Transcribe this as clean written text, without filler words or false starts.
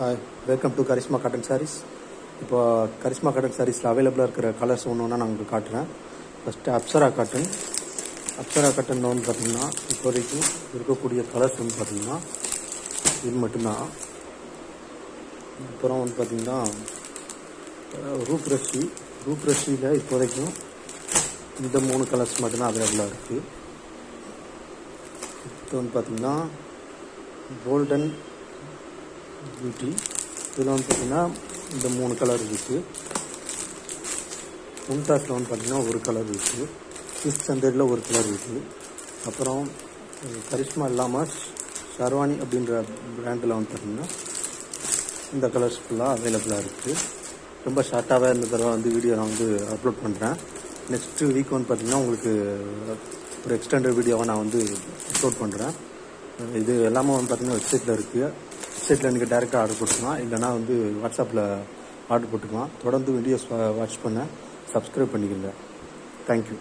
Hi, welcome to Karisma Cotton Sarees. இப்போ Karishma cotton சாரீஸில் அவைலபிளாக இருக்கிற கலர்ஸ் ஒன்று ஒன்றா நான் உங்களுக்கு காட்டுறேன். ஃபஸ்ட்டு அப்சரா காட்டனில் வந்து பார்த்திங்கன்னா இப்போதைக்கு இருக்கக்கூடிய கலர்ஸ் வந்து பார்த்திங்கன்னா இது மட்டும்தான். அப்புறம் வந்து பார்த்திங்கன்னா ரூப் ரஷியில் இப்போதைக்கும் இந்த 3 கலர்ஸ் மட்டும்தான் அவைலபிளாக இருக்குது. இப்போ வந்து பார்த்திங்கன்னா கோல்டன் பியூட்டி இதில் வந்து பார்த்திங்கன்னா இந்த 3 கலர் இருக்குது. மும்தாஸில் வந்து பார்த்திங்கன்னா ஒரு கலர் இருக்குது. 600 ஒரு கலர் இருக்குது. அப்புறம் கரிஷ்மா இல்லாமல் ஷர்வானி அப்படின்ற பிராண்டில் வந்து பார்த்திங்கன்னா இந்த கலர்ஸ் ஃபுல்லாக அவைலபிளாக இருக்குது. ரொம்ப ஷார்ட்டாகவே இந்த தடவை வந்து வீடியோ நான் வந்து அப்லோட் பண்ணுறேன். நெக்ஸ்ட்டு வீக் வந்து பார்த்திங்கன்னா உங்களுக்கு ஒரு எக்ஸ்டெண்டட் வீடியோவை நான் வந்து அப்லோட் பண்ணுறேன். இது எல்லாமே வந்து பார்த்திங்கன்னா வெப்சைட்டில் இருக்குது. வெப்சைட்டில் நீங்கள் டேரெக்டாக ஆர்டர் போட்டுக்கலாம், இல்லைனா வந்து வாட்ஸ்அப்பில் ஆர்டர் போட்டுக்கலாம். தொடர்ந்து வீடியோஸ் வாட்ச் பண்ண சப்ஸ்கிரைப் பண்ணிக்கோங்க. தேங்க்யூ.